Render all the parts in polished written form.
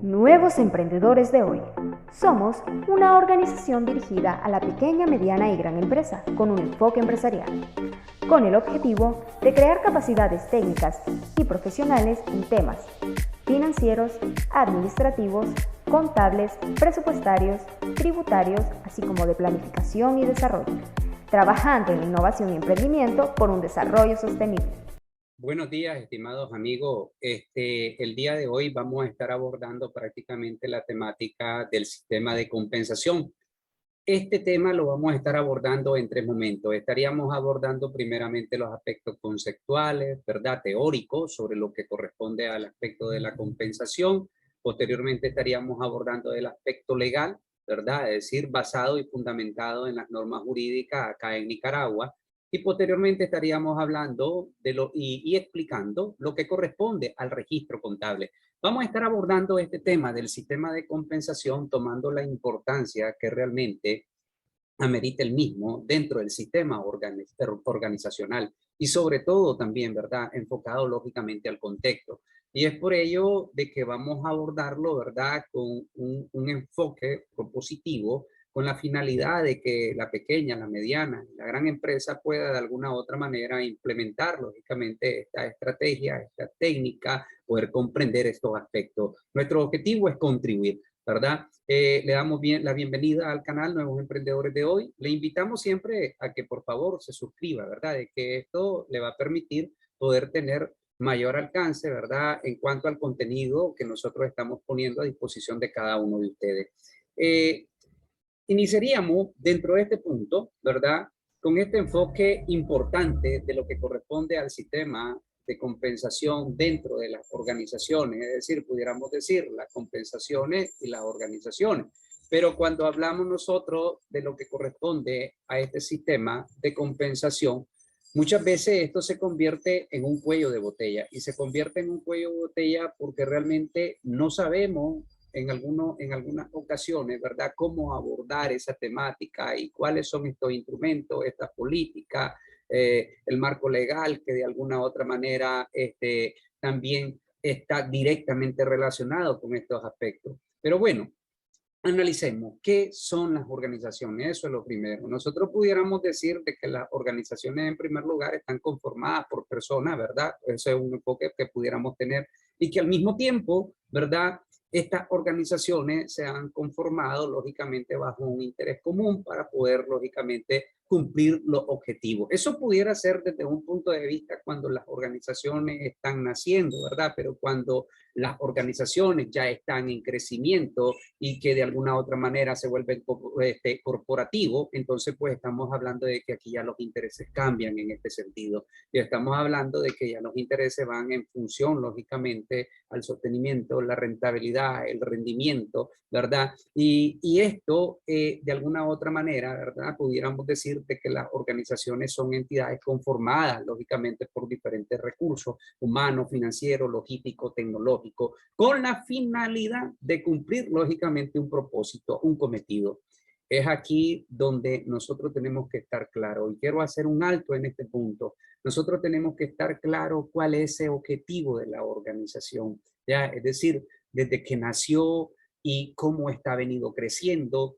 Nuevos emprendedores de hoy. Somos una organización dirigida a la pequeña, mediana y gran empresa con un enfoque empresarial, con el objetivo de crear capacidades técnicas y profesionales en temas financieros, administrativos, contables, presupuestarios, tributarios, así como de planificación y desarrollo, trabajando en la innovación y emprendimiento por un desarrollo sostenible. Buenos días, estimados amigos. El día de hoy vamos a estar abordando prácticamente la temática del sistema de compensación. Este tema lo vamos a estar abordando en tres momentos. Estaríamos abordando primeramente los aspectos conceptuales, ¿verdad? Teóricos sobre lo que corresponde al aspecto de la compensación. Posteriormente estaríamos abordando el aspecto legal, ¿verdad? Es decir, basado y fundamentado en las normas jurídicas acá en Nicaragua. Y posteriormente estaríamos hablando y explicando lo que corresponde al registro contable. Vamos a estar abordando este tema del sistema de compensación tomando la importancia que realmente amerita el mismo dentro del sistema organizacional y sobre todo también, ¿verdad? Enfocado lógicamente al contexto. Y es por ello de que vamos a abordarlo, ¿verdad? Con un enfoque propositivo, con la finalidad de que la pequeña, la mediana y la gran empresa pueda de alguna u otra manera implementar, lógicamente, esta estrategia, esta técnica, poder comprender estos aspectos. Nuestro objetivo es contribuir, ¿verdad? Le damos la bienvenida al canal Nuevos Emprendedores de hoy. Le invitamos siempre a que por favor se suscriba, ¿verdad? De que esto le va a permitir poder tener mayor alcance, ¿verdad? En cuanto al contenido que nosotros estamos poniendo a disposición de cada uno de ustedes. Eh, Iniciaríamos dentro de este punto, ¿verdad? Con este enfoque importante de lo que corresponde al sistema de compensación dentro de las organizaciones, es decir, pudiéramos decir las compensaciones y las organizaciones. Pero cuando hablamos nosotros de lo que corresponde a este sistema de compensación, muchas veces esto se convierte en un cuello de botella y se convierte en un cuello de botella porque realmente no sabemos en algunas ocasiones, ¿verdad? Cómo abordar esa temática y cuáles son estos instrumentos, estas políticas, el marco legal que de alguna u otra manera también está directamente relacionado con estos aspectos. Pero bueno, analicemos qué son las organizaciones, eso es lo primero. Nosotros pudiéramos decir de que las organizaciones en primer lugar están conformadas por personas, ¿verdad? Ese es un enfoque que pudiéramos tener y que al mismo tiempo, ¿verdad? Estas organizaciones se han conformado lógicamente bajo un interés común para poder lógicamente cumplir los objetivos. Eso pudiera ser desde un punto de vista cuando las organizaciones están naciendo, ¿verdad? Pero cuando las organizaciones ya están en crecimiento y que de alguna otra manera se vuelven corporativos, entonces pues estamos hablando de que aquí ya los intereses cambian en este sentido. Y estamos hablando de que ya los intereses van en función, lógicamente, al sostenimiento, la rentabilidad, el rendimiento, ¿verdad? Y esto, de alguna otra manera, ¿verdad? Pudiéramos decir de que las organizaciones son entidades conformadas, lógicamente, por diferentes recursos humanos, financieros, logísticos, tecnológicos, con la finalidad de cumplir, lógicamente, un propósito, un cometido. Es aquí donde nosotros tenemos que estar claros. Y quiero hacer un alto en este punto. Nosotros tenemos que estar claros cuál es ese objetivo de la organización. ¿Ya? Es decir, desde que nació y cómo está venido creciendo,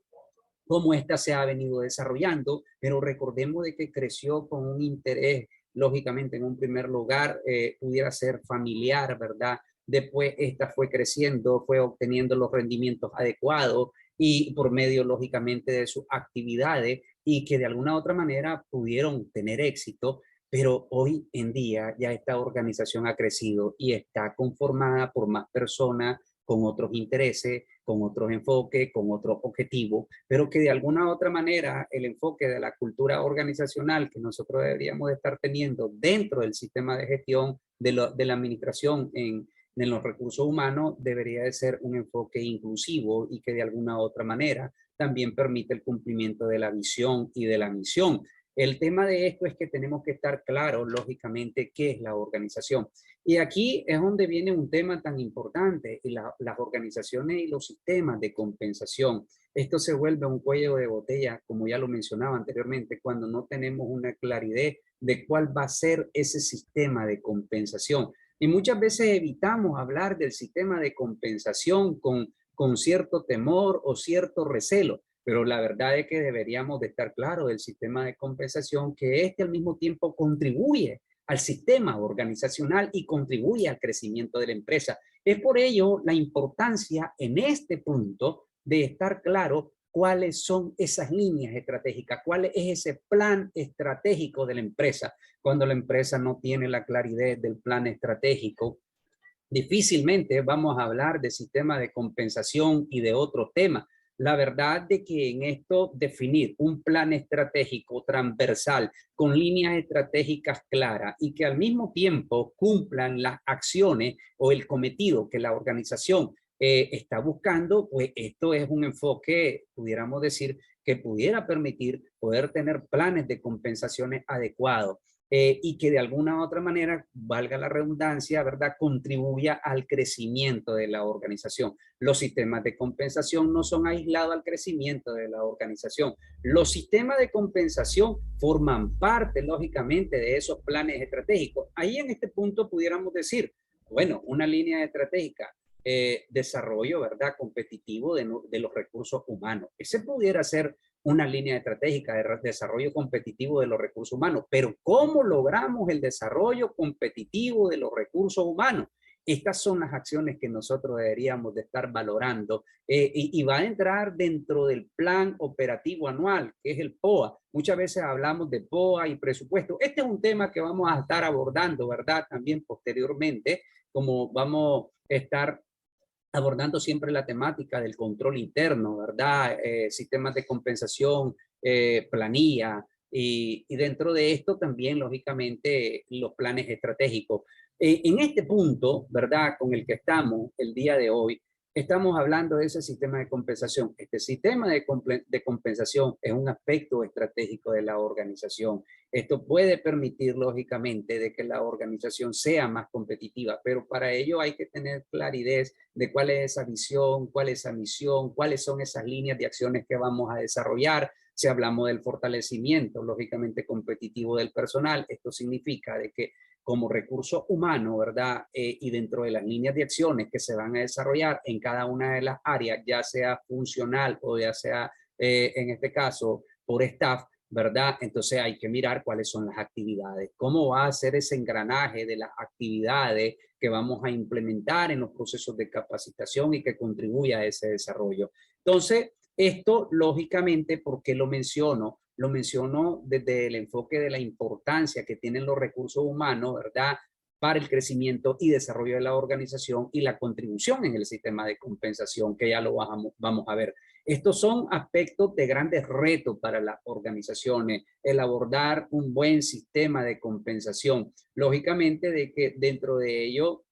cómo ésta se ha venido desarrollando, pero recordemos de que creció con un interés, lógicamente, en un primer lugar, pudiera ser familiar, ¿verdad? Después esta fue creciendo, fue obteniendo los rendimientos adecuados y por medio, lógicamente, de sus actividades y que de alguna u otra manera pudieron tener éxito, pero hoy en día ya esta organización ha crecido y está conformada por más personas con otros intereses, con otros enfoques, con otros objetivos, pero que de alguna u otra manera el enfoque de la cultura organizacional que nosotros deberíamos de estar teniendo dentro del sistema de gestión de la administración en los recursos humanos debería de ser un enfoque inclusivo y que de alguna u otra manera también permite el cumplimiento de la visión y de la misión. El tema de esto es que tenemos que estar claros, lógicamente, qué es la organización. Y aquí es donde viene un tema tan importante, y las organizaciones y los sistemas de compensación. Esto se vuelve un cuello de botella, como ya lo mencionaba anteriormente, cuando no tenemos una claridad de cuál va a ser ese sistema de compensación. Y muchas veces evitamos hablar del sistema de compensación con cierto temor o cierto recelo, pero la verdad es que deberíamos de estar claros del sistema de compensación, que al mismo tiempo contribuye al sistema organizacional y contribuye al crecimiento de la empresa. Es por ello la importancia en este punto de estar claro cuáles son esas líneas estratégicas, cuál es ese plan estratégico de la empresa. Cuando la empresa no tiene la claridad del plan estratégico, difícilmente vamos a hablar de sistema de compensación y de otros temas. La verdad de que en esto definir un plan estratégico transversal con líneas estratégicas claras y que al mismo tiempo cumplan las acciones o el cometido que la organización está buscando, pues esto es un enfoque, pudiéramos decir, que pudiera permitir poder tener planes de compensaciones adecuados. Y que de alguna u otra manera, valga la redundancia, ¿verdad?, contribuya al crecimiento de la organización. Los sistemas de compensación no son aislados al crecimiento de la organización. Los sistemas de compensación forman parte, lógicamente, de esos planes estratégicos. Ahí en este punto pudiéramos decir, bueno, una línea estratégica, desarrollo, ¿verdad?, competitivo de los recursos humanos. Ese pudiera ser una línea estratégica de desarrollo competitivo de los recursos humanos. Pero ¿cómo logramos el desarrollo competitivo de los recursos humanos? Estas son las acciones que nosotros deberíamos de estar valorando y va a entrar dentro del plan operativo anual, que es el POA. Muchas veces hablamos de POA y presupuesto. Este es un tema que vamos a estar abordando, ¿verdad? También posteriormente, como vamos a estar abordando siempre la temática del control interno, ¿verdad? Sistemas de compensación, planilla, y dentro de esto también, lógicamente, los planes estratégicos. En este punto, ¿verdad?, con el que estamos el día de hoy, estamos hablando de ese sistema de compensación. Este sistema de compensación es un aspecto estratégico de la organización. Esto puede permitir, lógicamente, de que la organización sea más competitiva, pero para ello hay que tener claridad de cuál es esa visión, cuál es esa misión, cuáles son esas líneas de acciones que vamos a desarrollar. Si hablamos del fortalecimiento, lógicamente, competitivo del personal, esto significa de que como recurso humano, ¿verdad? Y dentro de las líneas de acciones que se van a desarrollar en cada una de las áreas, ya sea funcional o ya sea, en este caso, por staff, ¿verdad? Entonces hay que mirar cuáles son las actividades, cómo va a ser ese engranaje de las actividades que vamos a implementar en los procesos de capacitación y que contribuya a ese desarrollo. Entonces, esto lógicamente, ¿por qué lo menciono? Lo menciono desde el enfoque de la importancia que tienen los recursos humanos, ¿verdad?, para el crecimiento y desarrollo de la organización y la contribución en el sistema de compensación, que ya lo vamos a ver. Estos son aspectos de grandes retos para las organizaciones, el abordar un buen sistema de compensación. Lógicamente, de que dentro de ello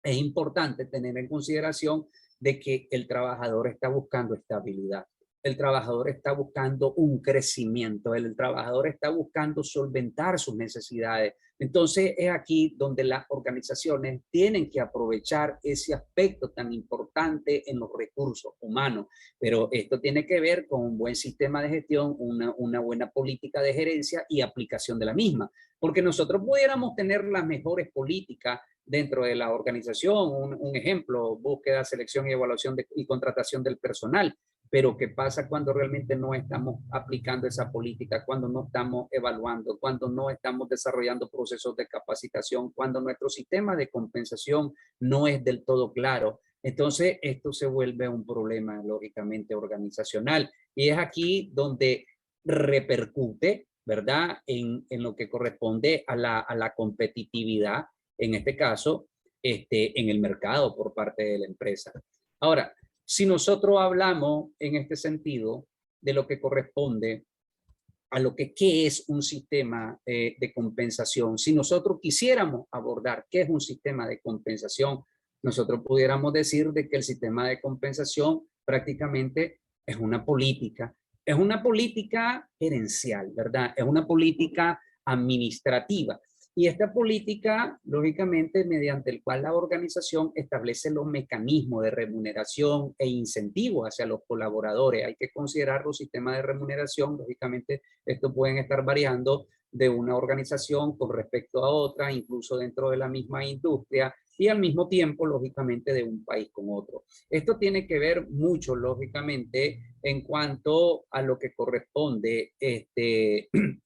es importante tener en consideración de que el trabajador está buscando estabilidad. El trabajador está buscando un crecimiento, el trabajador está buscando solventar sus necesidades. Entonces es aquí donde las organizaciones tienen que aprovechar ese aspecto tan importante en los recursos humanos. Pero esto tiene que ver con un buen sistema de gestión, una buena política de gerencia y aplicación de la misma. Porque nosotros pudiéramos tener las mejores políticas dentro de la organización, un ejemplo, búsqueda, selección y evaluación y contratación del personal. Pero ¿qué pasa cuando realmente no estamos aplicando esa política, cuando no estamos evaluando, cuando no estamos desarrollando procesos de capacitación, cuando nuestro sistema de compensación no es del todo claro? Entonces, esto se vuelve un problema, lógicamente, organizacional. Y es aquí donde repercute, ¿verdad?, en lo que corresponde a la competitividad, en este caso, en el mercado por parte de la empresa. Ahora, si nosotros hablamos en este sentido de lo que corresponde a lo que qué es un sistema de compensación, si nosotros quisiéramos abordar qué es un sistema de compensación, nosotros pudiéramos decir de que el sistema de compensación prácticamente es una política gerencial, ¿verdad? Es una política administrativa. Y esta política, lógicamente, mediante el cual la organización establece los mecanismos de remuneración e incentivo hacia los colaboradores. Hay que considerar los sistemas de remuneración, lógicamente, estos pueden estar variando de una organización con respecto a otra, incluso dentro de la misma industria, y al mismo tiempo, lógicamente, de un país con otro. Esto tiene que ver mucho, lógicamente, en cuanto a lo que corresponde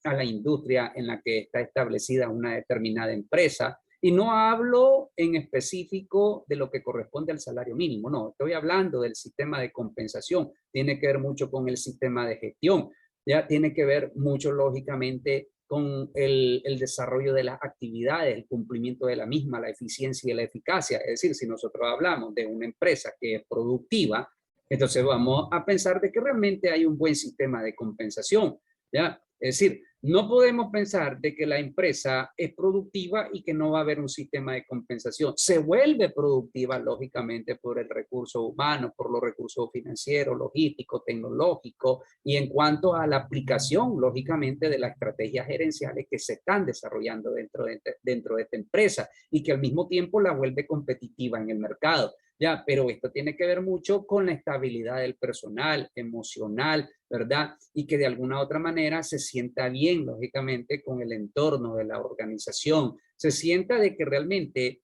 a la industria en la que está establecida una determinada empresa. Y no hablo en específico de lo que corresponde al salario mínimo, no, estoy hablando del sistema de compensación, tiene que ver mucho con el sistema de gestión, ya tiene que ver mucho, lógicamente, con el desarrollo de las actividades, el cumplimiento de la misma, la eficiencia y la eficacia. Es decir, si nosotros hablamos de una empresa que es productiva, entonces vamos a pensar de que realmente hay un buen sistema de compensación, ¿ya? Es decir, no podemos pensar de que la empresa es productiva y que no va a haber un sistema de compensación. Se vuelve productiva, lógicamente, por el recurso humano, por los recursos financieros, logísticos, tecnológicos, y en cuanto a la aplicación, lógicamente, de las estrategias gerenciales que se están desarrollando dentro de esta empresa y que al mismo tiempo la vuelve competitiva en el mercado. Ya, pero esto tiene que ver mucho con la estabilidad del personal, emocional, ¿verdad? Y que de alguna u otra manera se sienta bien, lógicamente, con el entorno de la organización. Se sienta de que realmente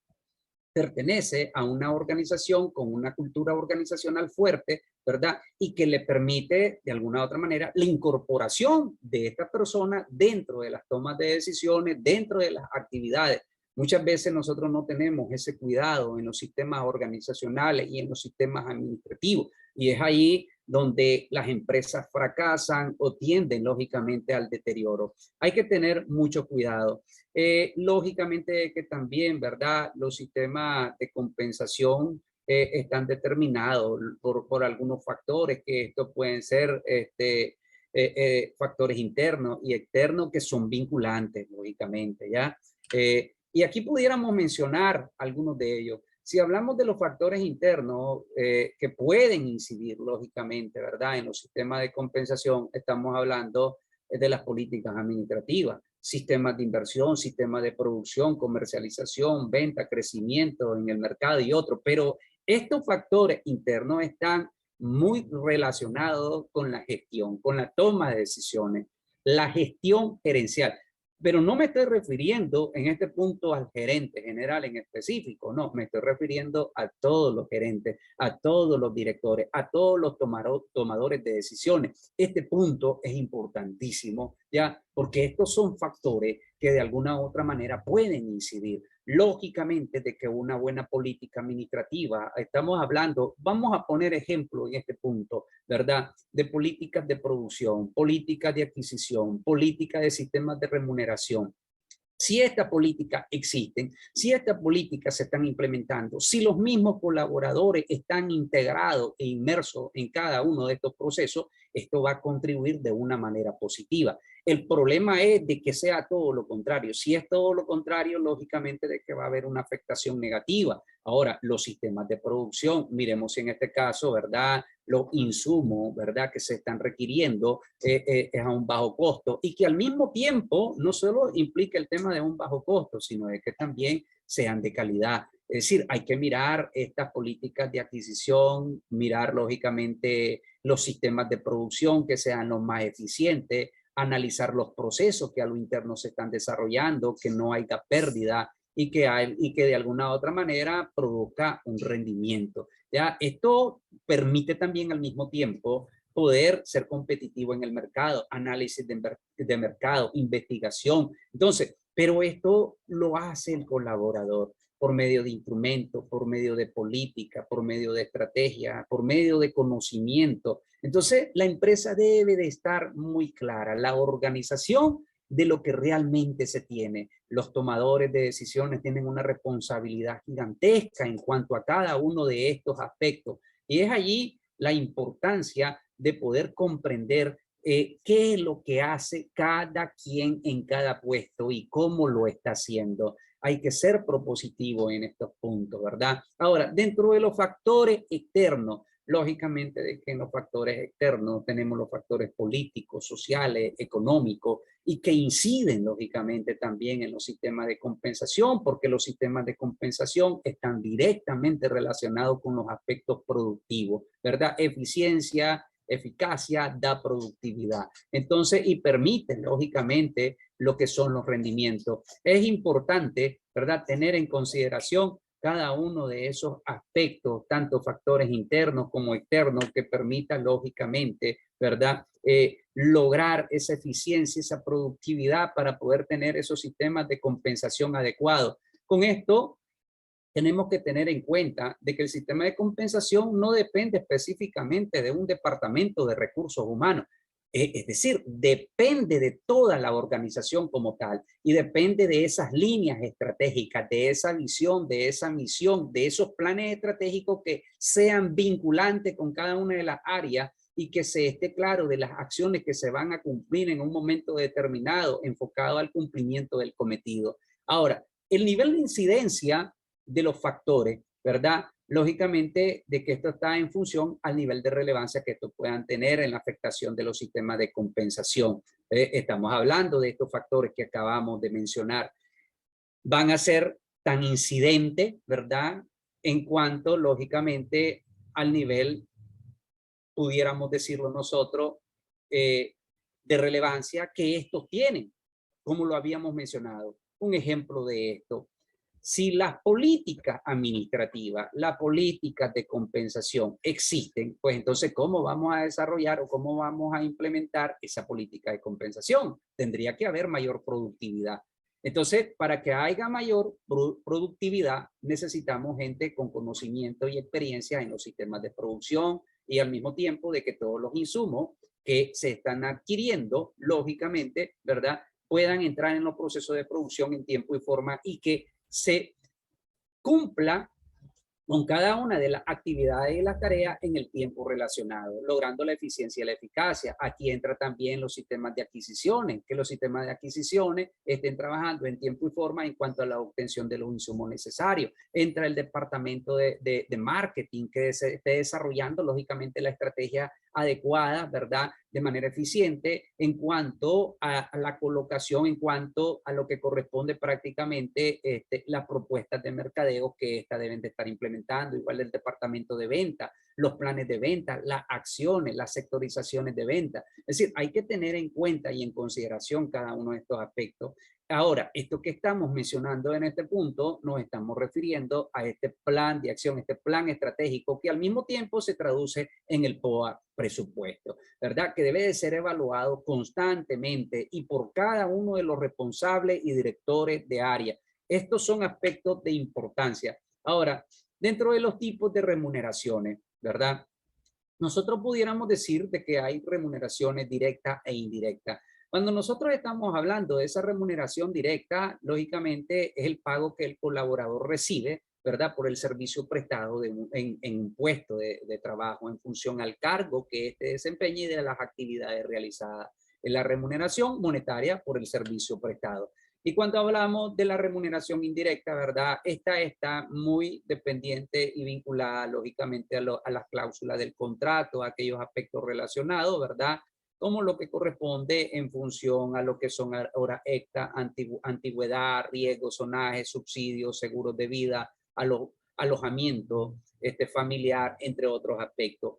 pertenece a una organización con una cultura organizacional fuerte, ¿verdad? Y que le permite, de alguna u otra manera, la incorporación de esta persona dentro de las tomas de decisiones, dentro de las actividades. Muchas veces nosotros no tenemos ese cuidado en los sistemas organizacionales y en los sistemas administrativos. Y es ahí donde las empresas fracasan o tienden, lógicamente, al deterioro. Hay que tener mucho cuidado. Lógicamente que también, ¿verdad? Los sistemas de compensación están determinados por algunos factores, que estos pueden ser factores internos y externos que son vinculantes, lógicamente, ¿ya? Y aquí pudiéramos mencionar algunos de ellos. Si hablamos de los factores internos que pueden incidir, lógicamente, ¿verdad? En los sistemas de compensación, estamos hablando de las políticas administrativas, sistemas de inversión, sistemas de producción, comercialización, venta, crecimiento en el mercado y otros. Pero estos factores internos están muy relacionados con la gestión, con la toma de decisiones, la gestión gerencial. Pero no me estoy refiriendo en este punto al gerente general en específico, no, me estoy refiriendo a todos los gerentes, a todos los directores, a todos los tomadores de decisiones. Este punto es importantísimo, ¿ya? Porque estos son factores que de alguna u otra manera pueden incidir. Lógicamente de que una buena política administrativa, estamos hablando, vamos a poner ejemplo en este punto, ¿verdad? De políticas de producción, políticas de adquisición, políticas de sistemas de remuneración. Si estas políticas existen, si estas políticas se están implementando, si los mismos colaboradores están integrados e inmersos en cada uno de estos procesos, esto va a contribuir de una manera positiva. El problema es de que sea todo lo contrario. Si es todo lo contrario, lógicamente de que va a haber una afectación negativa. Ahora, los sistemas de producción, miremos en este caso, ¿verdad? Los insumos, ¿verdad? Que se están requiriendo es a un bajo costo y que al mismo tiempo no solo implica el tema de un bajo costo, sino de que también sean de calidad. Es decir, hay que mirar estas políticas de adquisición, mirar lógicamente los sistemas de producción que sean los más eficientes, analizar los procesos que a lo interno se están desarrollando, que no haya pérdida y que de alguna u otra manera produzca un rendimiento. ¿Ya? Esto permite también al mismo tiempo poder ser competitivo en el mercado, análisis de mercado, investigación. Entonces, pero esto lo hace el colaborador por medio de instrumentos, por medio de política, por medio de estrategia, por medio de conocimiento. Entonces, la empresa debe de estar muy clara, la organización de lo que realmente se tiene. Los tomadores de decisiones tienen una responsabilidad gigantesca en cuanto a cada uno de estos aspectos. Y es allí la importancia de poder comprender qué es lo que hace cada quien en cada puesto y cómo lo está haciendo. Hay que ser propositivo en estos puntos, ¿verdad? Ahora, dentro de los factores externos, lógicamente, de que en los factores externos tenemos los factores políticos, sociales, económicos, y que inciden, lógicamente, también en los sistemas de compensación, porque los sistemas de compensación están directamente relacionados con los aspectos productivos, ¿verdad? Eficiencia, eficacia, da productividad. Entonces, y permiten, lógicamente, lo que son los rendimientos. Es importante, ¿verdad?, tener en consideración cada uno de esos aspectos, tanto factores internos como externos, que permitan, lógicamente, ¿verdad?, lograr esa eficiencia, esa productividad para poder tener esos sistemas de compensación adecuados. Con esto, tenemos que tener en cuenta de que el sistema de compensación no depende específicamente de un departamento de recursos humanos. Es decir, depende de toda la organización como tal y depende de esas líneas estratégicas, de esa visión, de esa misión, de esos planes estratégicos que sean vinculantes con cada una de las áreas y que se esté claro de las acciones que se van a cumplir en un momento determinado, enfocado al cumplimiento del cometido. Ahora, el nivel de incidencia de los factores, ¿verdad? Lógicamente, de que esto está en función al nivel de relevancia que estos puedan tener en la afectación de los sistemas de compensación. Estamos hablando de estos factores que acabamos de mencionar. Van a ser tan incidentes, ¿verdad? En cuanto, lógicamente, al nivel, pudiéramos decirlo nosotros, de relevancia que estos tienen, como lo habíamos mencionado. Un ejemplo de esto: si las políticas administrativas, las políticas de compensación existen, pues entonces, ¿cómo vamos a desarrollar o cómo vamos a implementar esa política de compensación? Tendría que haber mayor productividad. Entonces, para que haya mayor productividad, necesitamos gente con conocimiento y experiencia en los sistemas de producción y al mismo tiempo de que todos los insumos que se están adquiriendo, lógicamente, ¿verdad?, puedan entrar en los procesos de producción en tiempo y forma y que se cumpla con cada una de las actividades y las tareas en el tiempo relacionado, logrando la eficiencia y la eficacia. Aquí entra también los sistemas de adquisiciones, que los sistemas de adquisiciones estén trabajando en tiempo y forma en cuanto a la obtención de los insumos necesarios. Entra el departamento de marketing, que esté desarrollando, lógicamente, la estrategia adecuada, ¿verdad?, de manera eficiente en cuanto a la colocación, en cuanto a lo que corresponde prácticamente las propuestas de mercadeo que éstas deben de estar implementando, igual el departamento de venta, los planes de venta, las acciones, las sectorizaciones de venta. Es decir, hay que tener en cuenta y en consideración cada uno de estos aspectos. Ahora, esto que estamos mencionando en este punto, nos estamos refiriendo a este plan de acción, este plan estratégico que al mismo tiempo se traduce en el POA presupuesto, ¿verdad? Que debe de ser evaluado constantemente y por cada uno de los responsables y directores de área. Estos son aspectos de importancia. Ahora, dentro de los tipos de remuneraciones, ¿verdad?, nosotros pudiéramos decir de que hay remuneraciones directas e indirectas. Cuando nosotros estamos hablando de esa remuneración directa, lógicamente es el pago que el colaborador recibe, ¿verdad?, por el servicio prestado en un puesto de trabajo en función al cargo que éste desempeña y de las actividades realizadas. Es la remuneración monetaria por el servicio prestado. Y cuando hablamos de la remuneración indirecta, ¿verdad?, esta está muy dependiente y vinculada, lógicamente, a las cláusulas del contrato, a aquellos aspectos relacionados, ¿verdad?, como lo que corresponde en función a lo que son horas extra, antigüedad, riesgo, zonaje, subsidios, seguros de vida, alojamiento familiar, entre otros aspectos.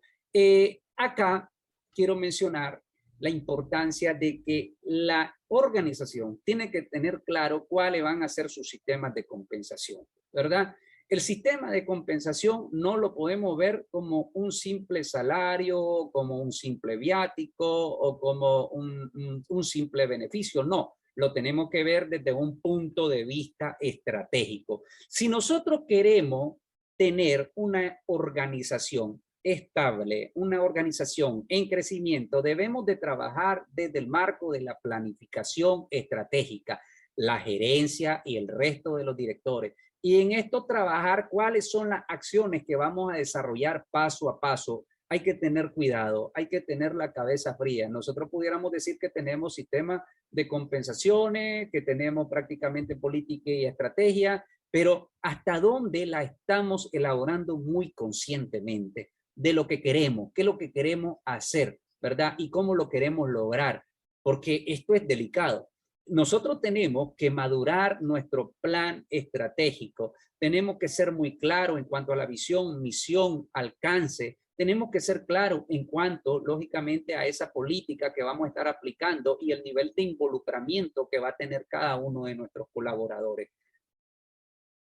Acá quiero mencionar la importancia de que la organización tiene que tener claro cuáles van a ser sus sistemas de compensación, ¿verdad? El sistema de compensación no lo podemos ver como un simple salario, como un simple viático o como un simple beneficio, no. Lo tenemos que ver desde un punto de vista estratégico. Si nosotros queremos tener una organización estable, una organización en crecimiento, debemos de trabajar desde el marco de la planificación estratégica, la gerencia y el resto de los directores. Y en esto trabajar cuáles son las acciones que vamos a desarrollar paso a paso. Hay que tener cuidado, hay que tener la cabeza fría. Nosotros pudiéramos decir que tenemos sistemas de compensaciones, que tenemos prácticamente política y estrategia, pero ¿hasta dónde la estamos elaborando muy conscientemente? de lo que queremos, qué es lo que queremos hacer, ¿verdad? Y cómo lo queremos lograr, porque esto es delicado. Nosotros tenemos que madurar nuestro plan estratégico, tenemos que ser muy claros en cuanto a la visión, misión, alcance, tenemos que ser claros en cuanto, lógicamente, a esa política que vamos a estar aplicando y el nivel de involucramiento que va a tener cada uno de nuestros colaboradores.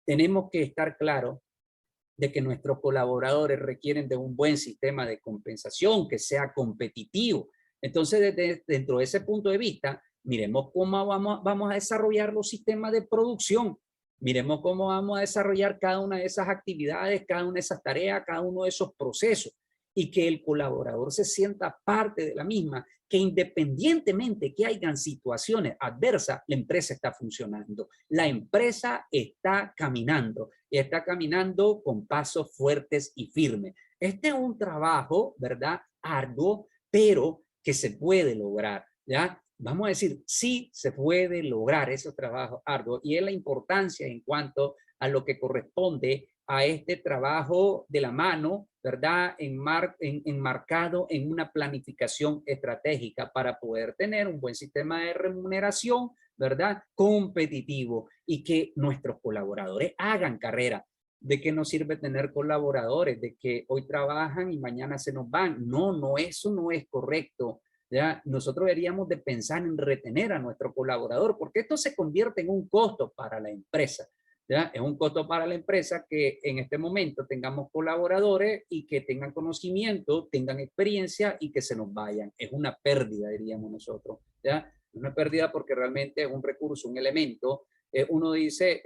Tenemos que estar claros de que nuestros colaboradores requieren de un buen sistema de compensación, que sea competitivo. Entonces, dentro de ese punto de vista, miremos cómo vamos a desarrollar los sistemas de producción, miremos cómo vamos a desarrollar cada una de esas actividades, cada una de esas tareas, cada uno de esos procesos, y que el colaborador se sienta parte de la misma, que independientemente que hayan situaciones adversas, la empresa está funcionando, la empresa está caminando, y está caminando con pasos fuertes y firmes. Este es un trabajo, ¿verdad? Arduo, pero que se puede lograr, ¿ya? Vamos a decir, sí se puede lograr esos trabajos arduos, y es la importancia en cuanto a lo que corresponde a este trabajo de la mano, ¿verdad? Enmarcado en una planificación estratégica para poder tener un buen sistema de remuneración, ¿verdad? Competitivo, y que nuestros colaboradores hagan carrera. ¿De qué nos sirve tener colaboradores? De que hoy trabajan y mañana se nos van. No, eso no es correcto. ¿Ya? Nosotros deberíamos de pensar en retener a nuestro colaborador, porque esto se convierte en un costo para la empresa. ¿Ya? Es un costo para la empresa que en este momento tengamos colaboradores y que tengan conocimiento, tengan experiencia y que se nos vayan. Es una pérdida, diríamos nosotros. ¿Ya? Una pérdida porque realmente es un recurso, un elemento. Uno dice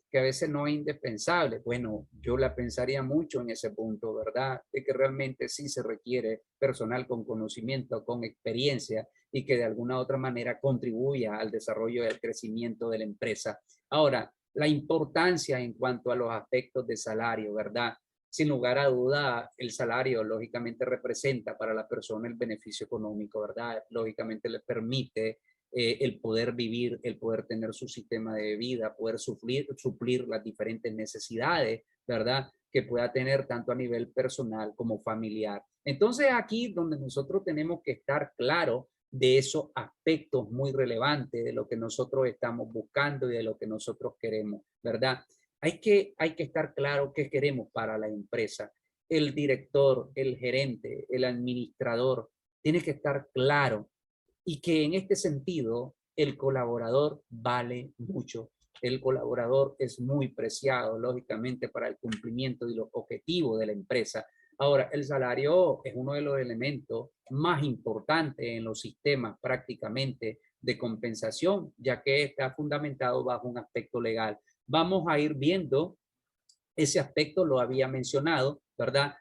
que a veces no es indispensable. Bueno, yo la pensaría mucho en ese punto, ¿verdad? De que realmente sí se requiere personal con conocimiento, con experiencia y que de alguna u otra manera contribuya al desarrollo y al crecimiento de la empresa. Ahora, la importancia en cuanto a los aspectos de salario, ¿verdad? Sin lugar a duda, el salario lógicamente representa para la persona el beneficio económico, ¿verdad? Lógicamente le permite el poder vivir, el poder tener su sistema de vida, poder suplir las diferentes necesidades, ¿verdad? Que pueda tener tanto a nivel personal como familiar. Entonces aquí donde nosotros tenemos que estar claros de esos aspectos muy relevantes de lo que nosotros estamos buscando y de lo que nosotros queremos, ¿verdad? Hay que estar claro qué queremos para la empresa. El director, el gerente, el administrador, tiene que estar claro y que en este sentido el colaborador vale mucho. El colaborador es muy preciado, lógicamente, para el cumplimiento de los objetivos de la empresa. Ahora, el salario es uno de los elementos más importantes en los sistemas prácticamente de compensación, ya que está fundamentado bajo un aspecto legal. Vamos a ir viendo ese aspecto, lo había mencionado, ¿verdad?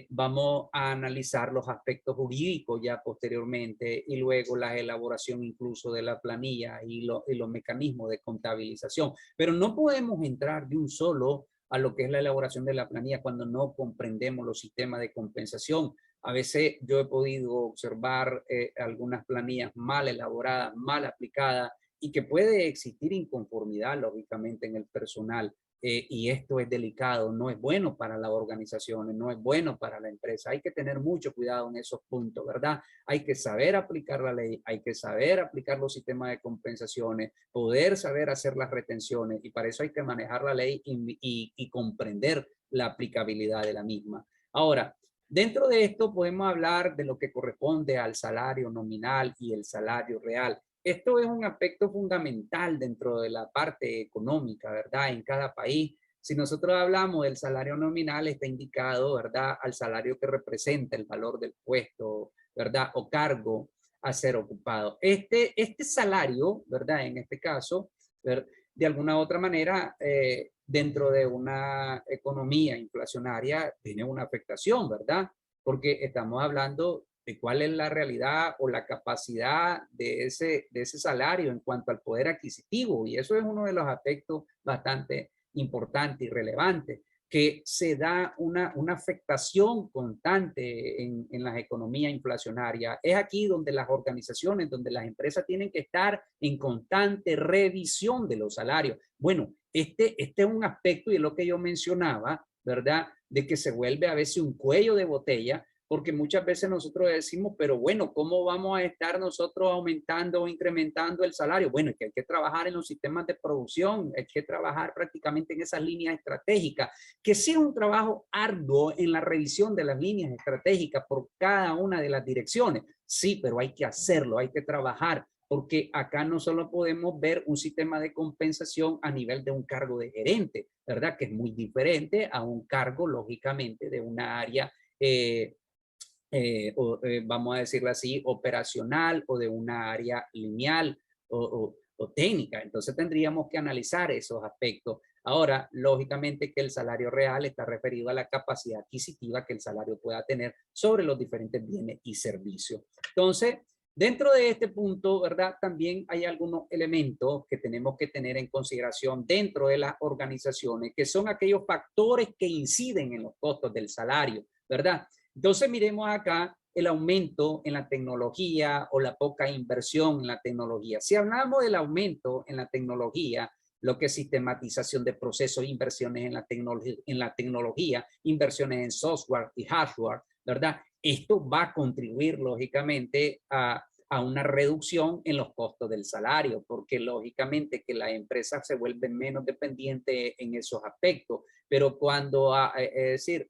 Vamos a analizar los aspectos jurídicos ya posteriormente y luego la elaboración incluso de la planilla y los mecanismos de contabilización. Pero no podemos entrar de un solo a lo que es la elaboración de la planilla cuando no comprendemos los sistemas de compensación. A veces yo he podido observar algunas planillas mal elaboradas, mal aplicadas y que puede existir inconformidad, lógicamente, en el personal. Y esto es delicado, no es bueno para las organizaciones, no es bueno para la empresa. Hay que tener mucho cuidado en esos puntos, ¿verdad? Hay que saber aplicar la ley, hay que saber aplicar los sistemas de compensaciones, poder saber hacer las retenciones y para eso hay que manejar la ley y comprender la aplicabilidad de la misma. Ahora, dentro de esto podemos hablar de lo que corresponde al salario nominal y el salario real. Esto es un aspecto fundamental dentro de la parte económica, ¿verdad? En cada país. Si nosotros hablamos del salario nominal, está indicado, ¿verdad? Al salario que representa el valor del puesto, ¿verdad? O cargo a ser ocupado. Este salario, ¿verdad? En este caso, de alguna u otra manera, dentro de una economía inflacionaria, tiene una afectación, ¿verdad? Porque estamos hablando de cuál es la realidad o la capacidad de ese salario en cuanto al poder adquisitivo. Y eso es uno de los aspectos bastante importantes y relevantes, que se da una afectación constante en las economías inflacionarias. Es aquí donde las organizaciones, donde las empresas tienen que estar en constante revisión de los salarios. Bueno, este es un aspecto y es lo que yo mencionaba, ¿verdad? de que se vuelve a veces un cuello de botella, porque muchas veces nosotros decimos, pero bueno, ¿cómo vamos a estar nosotros aumentando o incrementando el salario? Bueno, es que hay que trabajar en los sistemas de producción, hay que trabajar prácticamente en esas líneas estratégicas, que sea un trabajo arduo en la revisión de las líneas estratégicas por cada una de las direcciones. Sí, pero hay que hacerlo, hay que trabajar, porque acá no solo podemos ver un sistema de compensación a nivel de un cargo de gerente, ¿verdad? Que es muy diferente a un cargo, lógicamente, de una área vamos a decirlo así, operacional o de una área lineal o técnica. Entonces tendríamos que analizar esos aspectos. Ahora, lógicamente que el salario real está referido a la capacidad adquisitiva que el salario pueda tener sobre los diferentes bienes y servicios. Entonces, dentro de este punto, ¿verdad? También hay algunos elementos que tenemos que tener en consideración dentro de las organizaciones, que son aquellos factores que inciden en los costos del salario, ¿verdad? Entonces miremos acá el aumento en la tecnología o la poca inversión en la tecnología. Si hablamos del aumento en la tecnología, lo que es sistematización de procesos, inversiones en la tecnología, inversiones en software y hardware, ¿verdad? Esto va a contribuir lógicamente a una reducción en los costos del salario, porque lógicamente que la empresa se vuelve menos dependiente en esos aspectos, pero cuando, es decir,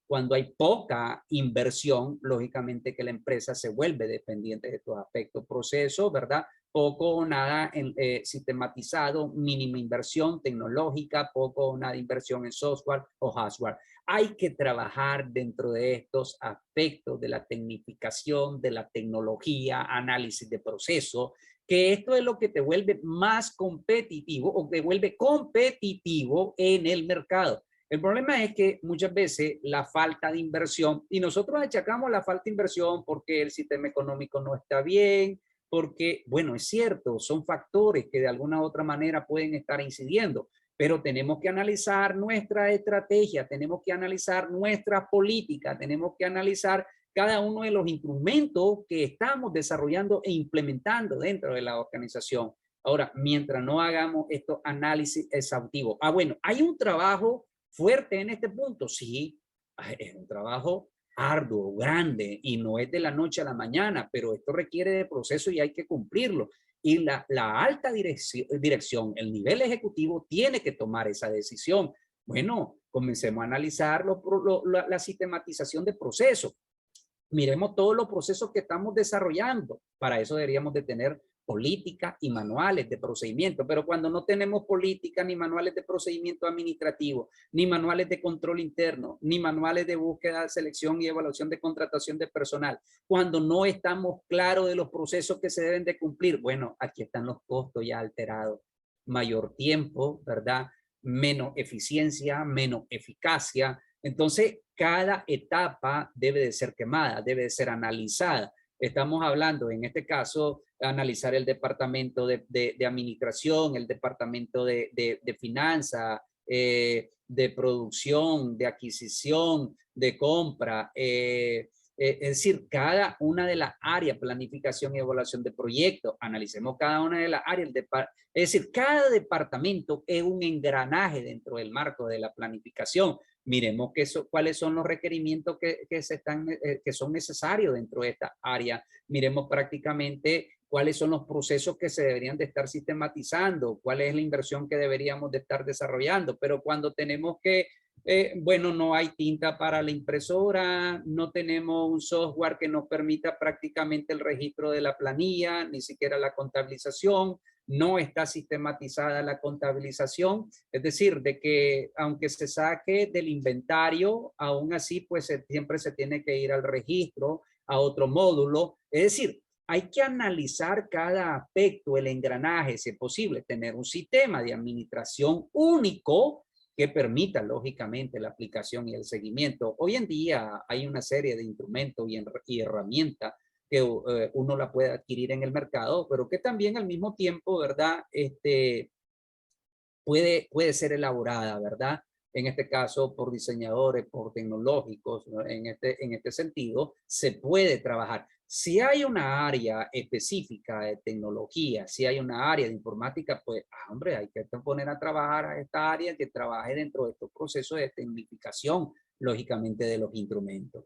cuando hay poca inversión, lógicamente que la empresa se vuelve dependiente de estos aspectos. Proceso, ¿verdad? Poco o nada sistematizado, mínima inversión tecnológica, poco o nada inversión en software o hardware. Hay que trabajar dentro de estos aspectos de la tecnificación, de la tecnología, análisis de proceso, que esto es lo que te vuelve más competitivo o te vuelve competitivo en el mercado. El problema es que muchas veces la falta de inversión, y nosotros achacamos la falta de inversión porque el sistema económico no está bien, porque, bueno, es cierto, son factores que de alguna u otra manera pueden estar incidiendo, pero tenemos que analizar nuestra estrategia, tenemos que analizar nuestra política, tenemos que analizar cada uno de los instrumentos que estamos desarrollando e implementando dentro de la organización. Ahora, mientras no hagamos estos análisis exhaustivos. Bueno, hay un trabajo fuerte en este punto, sí, es un trabajo arduo, grande, y no es de la noche a la mañana, pero esto requiere de proceso y hay que cumplirlo. Y la alta dirección, el nivel ejecutivo tiene que tomar esa decisión. Bueno, comencemos a analizar la sistematización de procesos. Miremos todos los procesos que estamos desarrollando. Para eso deberíamos de tener políticas y manuales de procedimiento, pero cuando no tenemos políticas ni manuales de procedimiento administrativo, ni manuales de control interno, ni manuales de búsqueda, selección y evaluación de contratación de personal, cuando no estamos claros de los procesos que se deben de cumplir, bueno, aquí están los costos ya alterados, mayor tiempo, ¿verdad? Menos eficiencia, menos eficacia. Entonces, cada etapa debe de ser quemada, debe de ser analizada. Estamos hablando, en este caso, analizar el departamento de administración, el departamento de finanzas, de producción, de adquisición, de compra, es decir, cada una de las áreas, planificación y evaluación de proyectos, analicemos cada una de las áreas, es decir, cada departamento es un engranaje dentro del marco de la planificación. Miremos cuáles son los requerimientos que son necesarios dentro de esta área. Miremos prácticamente cuáles son los procesos que se deberían de estar sistematizando, cuál es la inversión que deberíamos de estar desarrollando. Pero cuando tenemos que, bueno, no hay tinta para la impresora, no tenemos un software que nos permita prácticamente el registro de la planilla, ni siquiera la contabilización, no está sistematizada la contabilización, es decir, de que aunque se saque del inventario, aún así pues siempre se tiene que ir al registro, a otro módulo, es decir, hay que analizar cada aspecto, el engranaje, si es posible, tener un sistema de administración único que permita lógicamente la aplicación y el seguimiento. Hoy en día hay una serie de instrumentos y herramientas que uno la puede adquirir en el mercado, pero que también al mismo tiempo, ¿verdad? Puede ser elaborada, ¿verdad? en este caso por diseñadores, por tecnológicos, ¿no? En este sentido, se puede trabajar. Si hay una área específica de tecnología, si hay una área de informática, pues, hombre, hay que poner a trabajar a esta área que trabaje dentro de estos procesos de tecnificación, lógicamente, de los instrumentos.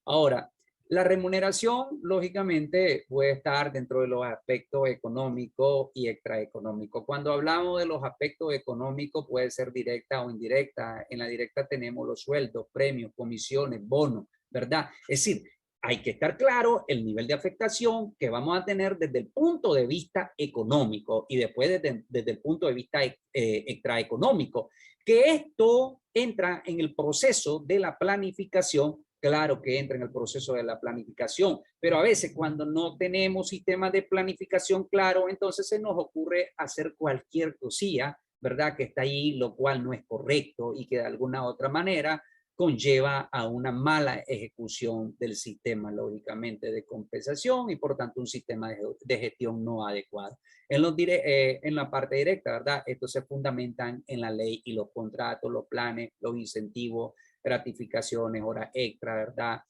Ahora, la remuneración, lógicamente, puede estar dentro de los aspectos económicos y extraeconómicos. Cuando hablamos de los aspectos económicos, puede ser directa o indirecta. En la directa tenemos los sueldos, premios, comisiones, bonos, ¿verdad? Es decir, hay que estar claro el nivel de afectación que vamos a tener desde el punto de vista económico y después desde el punto de vista extraeconómico, que esto entra en el proceso de la planificación. Claro que entra en el proceso de la planificación, pero a veces cuando no tenemos sistemas de planificación claro, entonces se nos ocurre hacer cualquier cosilla, ¿verdad? Que está ahí, lo cual no es correcto y que de alguna otra manera conlleva a una mala ejecución del sistema, lógicamente, de compensación y por tanto un sistema de gestión no adecuado. En la parte directa, ¿verdad? Estos se fundamentan en la ley y los contratos, los planes, los incentivos, gratificaciones, horas extra, ¿verdad?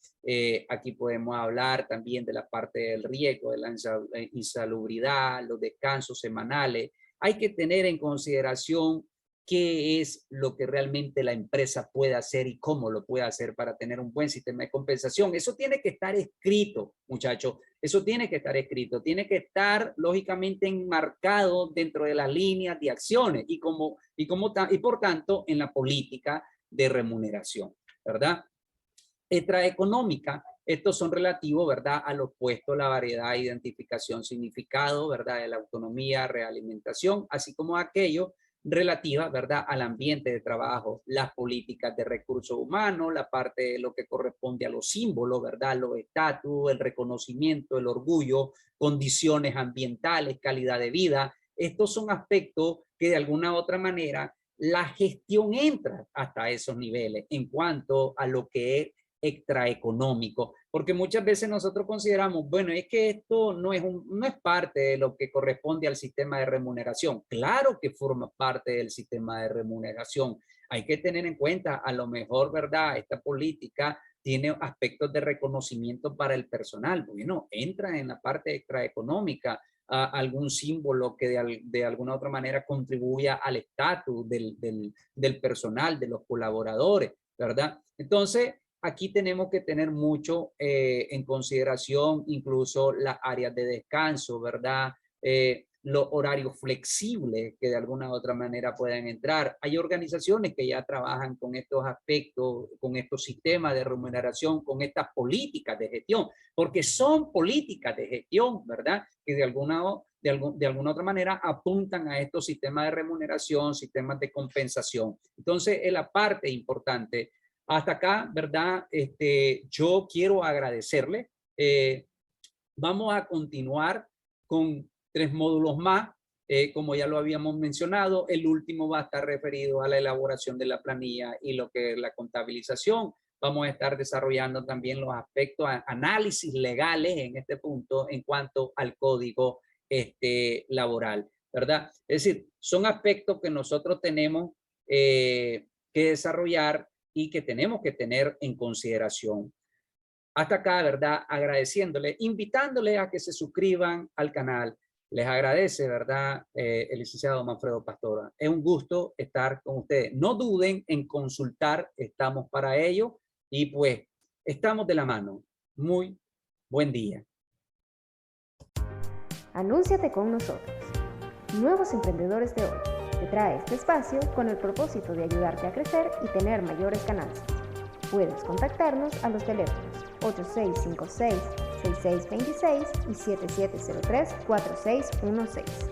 Aquí podemos hablar también de la parte del riesgo, de la insalubridad, los descansos semanales. Hay que tener en consideración qué es lo que realmente la empresa puede hacer y cómo lo puede hacer para tener un buen sistema de compensación. Eso tiene que estar escrito, muchachos. Eso tiene que estar escrito. Tiene que estar, lógicamente, enmarcado dentro de las líneas de acciones y por tanto, en la política de remuneración, ¿verdad? Extraeconómica, estos son relativos, ¿verdad?, a los puestos, la variedad, identificación, significado, ¿verdad?, de la autonomía, realimentación, así como aquello relativa, ¿verdad?, al ambiente de trabajo, las políticas de recursos humanos, la parte de lo que corresponde a los símbolos, ¿verdad?, los estatus, el reconocimiento, el orgullo, condiciones ambientales, calidad de vida. Estos son aspectos que de alguna u otra manera la gestión entra hasta esos niveles en cuanto a lo que es extraeconómico, porque muchas veces nosotros consideramos, bueno, es que esto no es parte de lo que corresponde al sistema de remuneración. Claro que forma parte del sistema de remuneración. Hay que tener en cuenta, a lo mejor, ¿verdad?, esta política tiene aspectos de reconocimiento para el personal. Bueno, entra en la parte extraeconómica, algún símbolo que de alguna otra manera contribuya al estatus del personal, de los colaboradores, ¿verdad? Entonces, aquí tenemos que tener mucho en consideración incluso las áreas de descanso, ¿verdad? Los horarios flexibles que de alguna u otra manera pueden entrar. Hay organizaciones que ya trabajan con estos aspectos, con estos sistemas de remuneración, con estas políticas de gestión, porque son políticas de gestión, ¿verdad? Que de alguna otra manera apuntan a estos sistemas de remuneración, sistemas de compensación. Entonces, es la parte importante. Hasta acá, ¿verdad? Yo quiero agradecerle. Vamos a continuar con 3 módulos más. Como ya lo habíamos mencionado, el último va a estar referido a la elaboración de la planilla y lo que es la contabilización. Vamos a estar desarrollando también los aspectos, análisis legales en este punto en cuanto al código laboral, ¿verdad? Es decir, son aspectos que nosotros tenemos que desarrollar y que tenemos que tener en consideración. Hasta acá, ¿verdad? Agradeciéndole, invitándole a que se suscriban al canal. Les agradece, ¿verdad? El licenciado Manfredo Pastora. Es un gusto estar con ustedes. No duden en consultar, estamos para ello y pues estamos de la mano. Muy buen día. Anúnciate con nosotros. Nuevos Emprendedores de Hoy te trae este espacio con el propósito de ayudarte a crecer y tener mayores ganancias. Puedes contactarnos a los teléfonos 8656-6626 y 7703-4616.